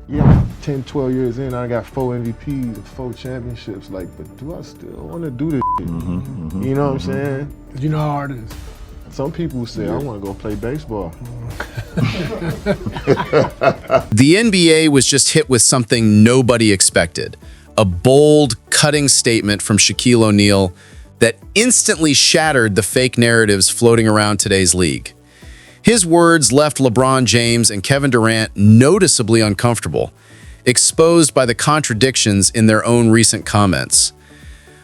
Yeah, 10, 12 years in, I got 4 MVPs and 4 championships. Like, but do I still want to do this shit? You know what I'm saying? You know how hard it is. Some people say, I want to go play baseball. The NBA was just hit with something nobody expected. A bold, cutting statement from Shaquille O'Neal that instantly shattered the fake narratives floating around today's league. His words left LeBron James and Kevin Durant noticeably uncomfortable, exposed by the contradictions in their own recent comments.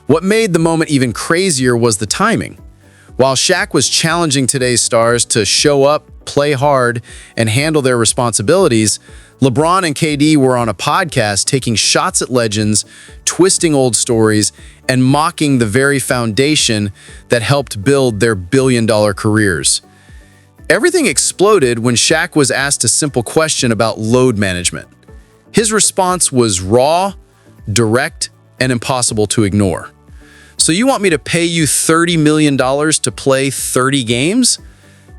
What made the moment even crazier was the timing. While Shaq was challenging today's stars to show up, play hard, and handle their responsibilities, LeBron and KD were on a podcast taking shots at legends, twisting old stories, and mocking the very foundation that helped build their billion-dollar careers. Everything exploded when Shaq was asked a simple question about load management. His response was raw, direct, and impossible to ignore. So you want me to pay you $30 million to play 30 games?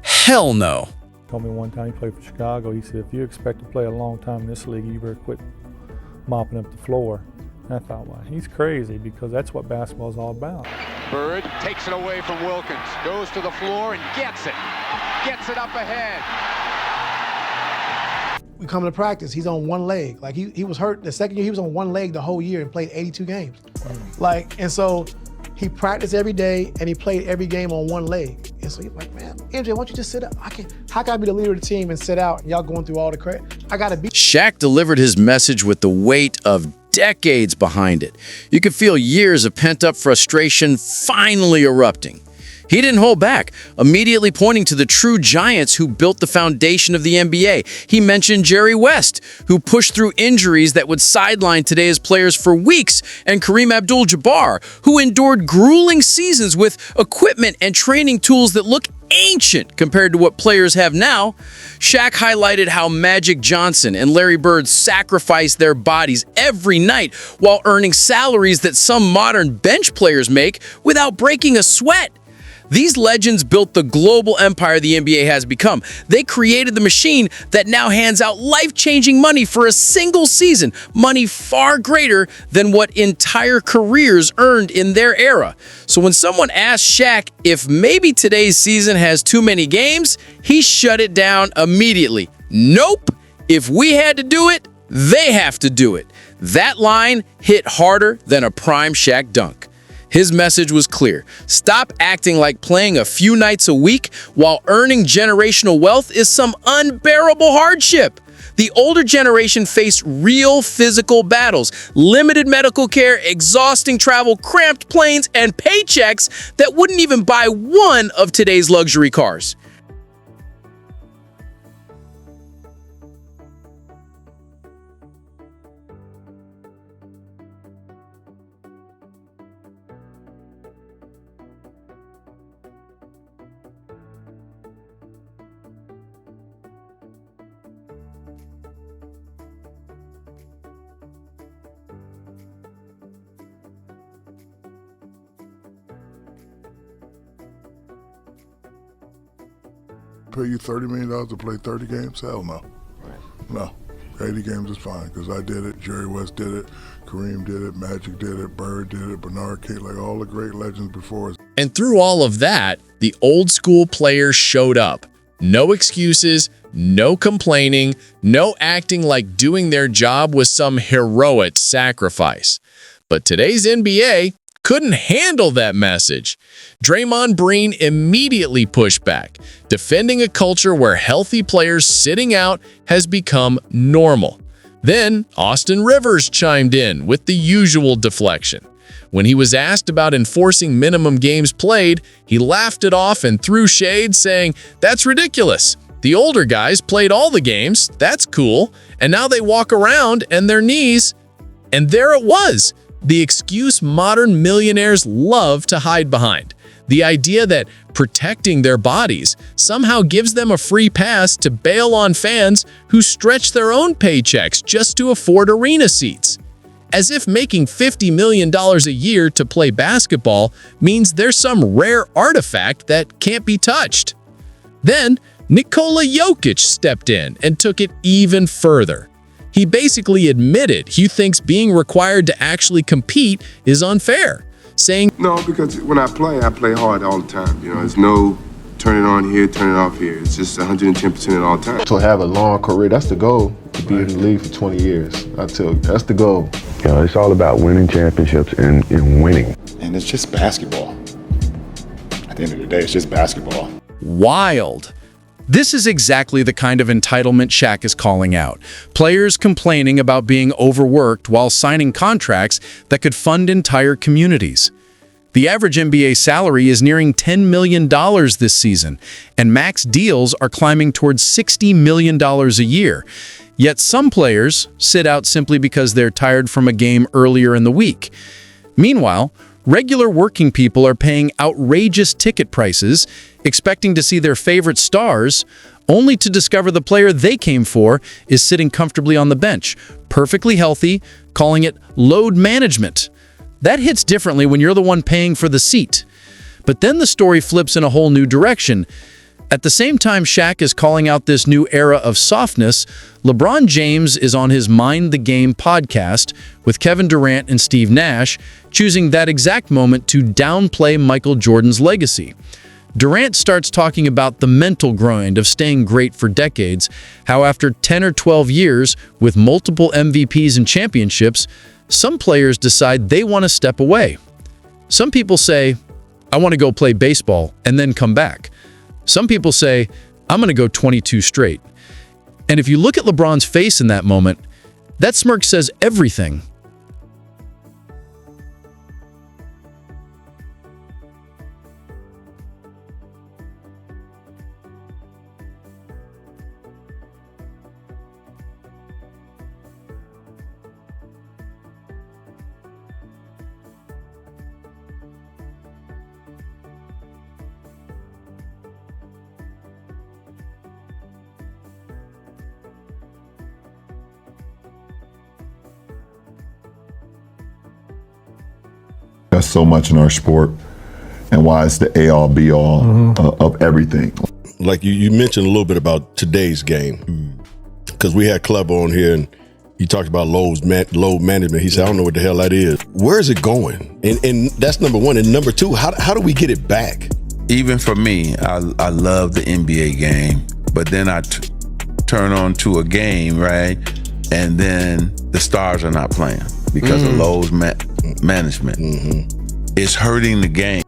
Hell no. Told me one time he played for Chicago, he said, if you expect to play a long time in this league, you better quit mopping up the floor. And I thought, well, he's crazy because that's what basketball is all about. Bird takes it away from Wilkins, goes to the floor and gets it up ahead. We come to practice, he's on one leg. Like he was hurt the second year, he was on one leg the whole year and played 82 games. And so he practiced every day and he played every game on one leg. And so he's like, man, MJ, why don't you just sit up? How can I be the leader of the team and sit out and y'all going through all the crap? I gotta be. Shaq delivered his message with the weight of decades behind it. You could feel years of pent-up frustration finally erupting. He didn't hold back, immediately pointing to the true giants who built the foundation of the NBA. He mentioned Jerry West, who pushed through injuries that would sideline today's players for weeks, and Kareem Abdul-Jabbar, who endured grueling seasons with equipment and training tools that look ancient compared to what players have now. Shaq highlighted how Magic Johnson and Larry Bird sacrificed their bodies every night while earning salaries that some modern bench players make without breaking a sweat. These legends built the global empire the NBA has become. They created the machine that now hands out life-changing money for a single season, money far greater than what entire careers earned in their era. So when someone asked Shaq if maybe today's season has too many games, he shut it down immediately. Nope. If we had to do it, they have to do it. That line hit harder than a prime Shaq dunk. His message was clear. Stop acting like playing a few nights a week while earning generational wealth is some unbearable hardship. The older generation faced real physical battles, limited medical care, exhausting travel, cramped planes, and paychecks that wouldn't even buy one of today's luxury cars. Pay you $30 million to play 30 games? Hell no. No. 80 games is fine, because I did it, Jerry West did it, Kareem did it, Magic did it, Bird did it, Bernard King, like all the great legends before us. And through all of that, the old school players showed up. No excuses, no complaining, no acting like doing their job was some heroic sacrifice. But today's NBA couldn't handle that message. Draymond Green immediately pushed back, defending a culture where healthy players sitting out has become normal. Then Austin Rivers chimed in with the usual deflection. When he was asked about enforcing minimum games played, he laughed it off and threw shade, saying, "That's ridiculous. The older guys played all the games, that's cool, and now they walk around and their knees." And there it was, the excuse modern millionaires love to hide behind. The idea that protecting their bodies somehow gives them a free pass to bail on fans who stretch their own paychecks just to afford arena seats. As if making $50 million a year to play basketball means there's some rare artifact that can't be touched. Then Nikola Jokic stepped in and took it even further. He basically admitted he thinks being required to actually compete is unfair, saying, No, because when I play hard all the time. You know, there's no turn it on here, turn it off here. It's just 110% at all times. To have a long career, that's the goal, to be in the league for 20 years. I tell you, that's the goal. You know, it's all about winning championships and winning. And it's just basketball. At the end of the day, it's just basketball. Wild. This is exactly the kind of entitlement Shaq is calling out. Players complaining about being overworked while signing contracts that could fund entire communities. The average NBA salary is nearing $10 million this season, and max deals are climbing towards $60 million a year. Yet some players sit out simply because they're tired from a game earlier in the week. Meanwhile, regular working people are paying outrageous ticket prices, expecting to see their favorite stars, only to discover the player they came for is sitting comfortably on the bench, perfectly healthy, calling it load management. That hits differently when you're the one paying for the seat. But then the story flips in a whole new direction. At the same time Shaq is calling out this new era of softness, LeBron James is on his Mind the Game podcast with Kevin Durant and Steve Nash, choosing that exact moment to downplay Michael Jordan's legacy. Durant starts talking about the mental grind of staying great for decades, how after 10 or 12 years with multiple MVPs and championships, some players decide they want to step away. Some people say, I want to go play baseball and then come back. Some people say, I'm going to go 22 straight. And if you look at LeBron's face in that moment, that smirk says everything. That's so much in our sport, and why it's the A-all, B-all of everything. Like you mentioned a little bit about today's game, because we had Club on here and he talked about load management. He said, I don't know what the hell that is. Where is it going? And that's number one. And number two, how do we get it back? Even for me, I love the NBA game, but then I turn on to a game, right? And then the stars are not playing because of load management. It's hurting the game.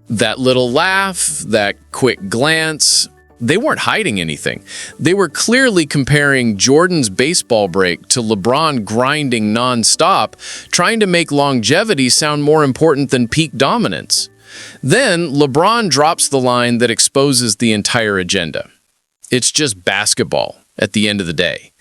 That little laugh, that quick glance, they weren't hiding anything. They were clearly comparing Jordan's baseball break to LeBron grinding nonstop, trying to make longevity sound more important than peak dominance. Then LeBron drops the line that exposes the entire agenda. It's just basketball at the end of the day.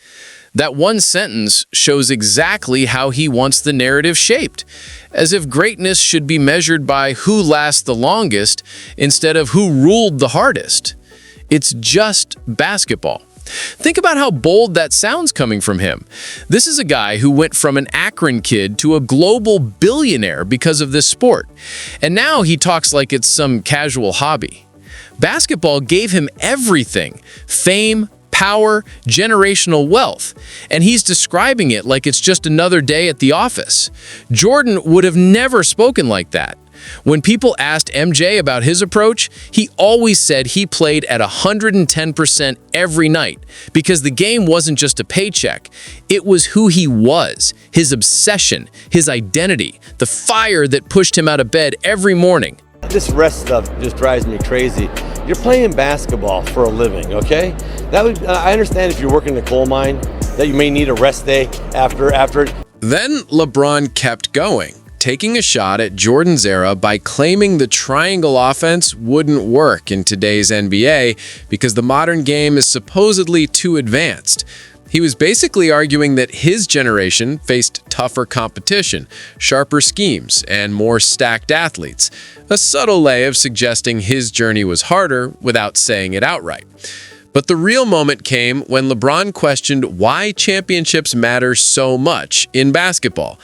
That one sentence shows exactly how he wants the narrative shaped, as if greatness should be measured by who lasts the longest instead of who ruled the hardest. It's just basketball. Think about how bold that sounds coming from him. This is a guy who went from an Akron kid to a global billionaire because of this sport. And now he talks like it's some casual hobby. Basketball gave him everything: fame, power, generational wealth, and he's describing it like it's just another day at the office. Jordan would have never spoken like that. When people asked MJ about his approach, he always said he played at 110% every night because the game wasn't just a paycheck. It was who he was, his obsession, his identity, the fire that pushed him out of bed every morning. This rest stuff just drives me crazy. You're playing basketball for a living, okay? I understand if you're working in a coal mine that you may need a rest day after it. Then LeBron kept going, taking a shot at Jordan's era by claiming the triangle offense wouldn't work in today's NBA because the modern game is supposedly too advanced. He was basically arguing that his generation faced tougher competition, sharper schemes, and more stacked athletes, a subtle way of suggesting his journey was harder without saying it outright. But the real moment came when LeBron questioned why championships matter so much in basketball.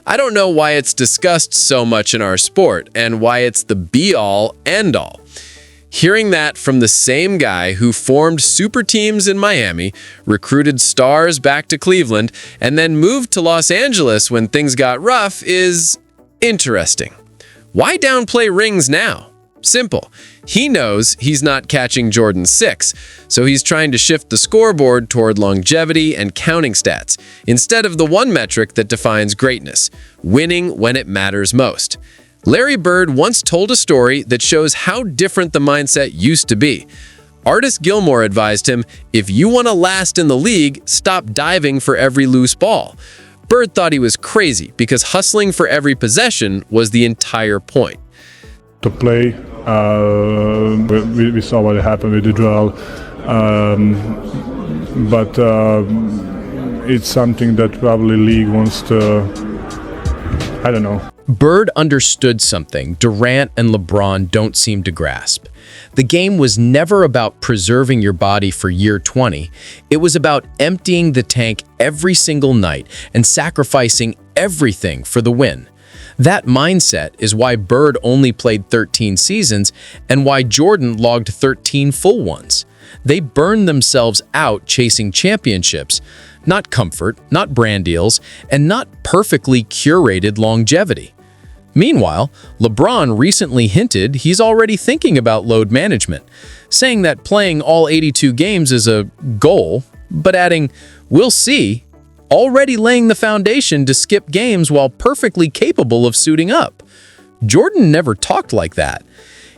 I don't know why it's discussed so much in our sport and why it's the be-all, end-all. Hearing that from the same guy who formed super teams in Miami, recruited stars back to Cleveland, and then moved to Los Angeles when things got rough is interesting. Why downplay rings now? Simple. He knows he's not catching Jordan's 6, so he's trying to shift the scoreboard toward longevity and counting stats, instead of the one metric that defines greatness, winning when it matters most. Larry Bird once told a story that shows how different the mindset used to be. Artis Gilmore advised him, if you want to last in the league, stop diving for every loose ball. Bird thought he was crazy because hustling for every possession was the entire point. To play, we saw what happened with the drill, but it's something that probably league wants to, I don't know. Bird understood something Durant and LeBron don't seem to grasp. The game was never about preserving your body for year 20. It was about emptying the tank every single night and sacrificing everything for the win. That mindset is why Bird only played 13 seasons and why Jordan logged 13 full ones. They burned themselves out chasing championships, not comfort, not brand deals, and not perfectly curated longevity. Meanwhile, LeBron recently hinted he's already thinking about load management, saying that playing all 82 games is a goal, but adding, "We'll see," already laying the foundation to skip games while perfectly capable of suiting up. Jordan never talked like that.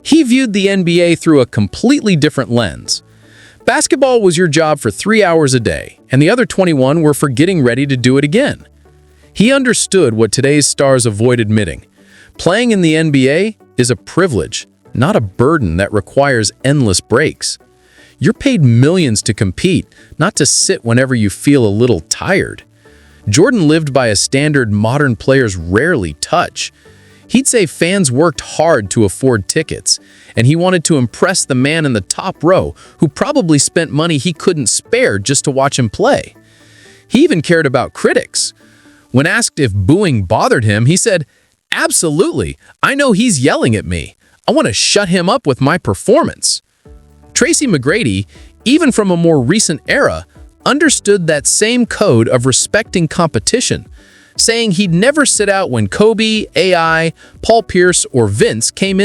He viewed the NBA through a completely different lens. Basketball was your job for 3 hours a day, and the other 21 were for getting ready to do it again. He understood what today's stars avoid admitting. Playing in the NBA is a privilege, not a burden that requires endless breaks. You're paid millions to compete, not to sit whenever you feel a little tired. Jordan lived by a standard modern players rarely touch. He'd say fans worked hard to afford tickets, and he wanted to impress the man in the top row who probably spent money he couldn't spare just to watch him play. He even cared about critics. When asked if booing bothered him, he said, "Absolutely. I know he's yelling at me. I want to shut him up with my performance." Tracy McGrady, even from a more recent era, understood that same code of respecting competition, saying he'd never sit out when Kobe, AI, Paul Pierce, or Vince came in.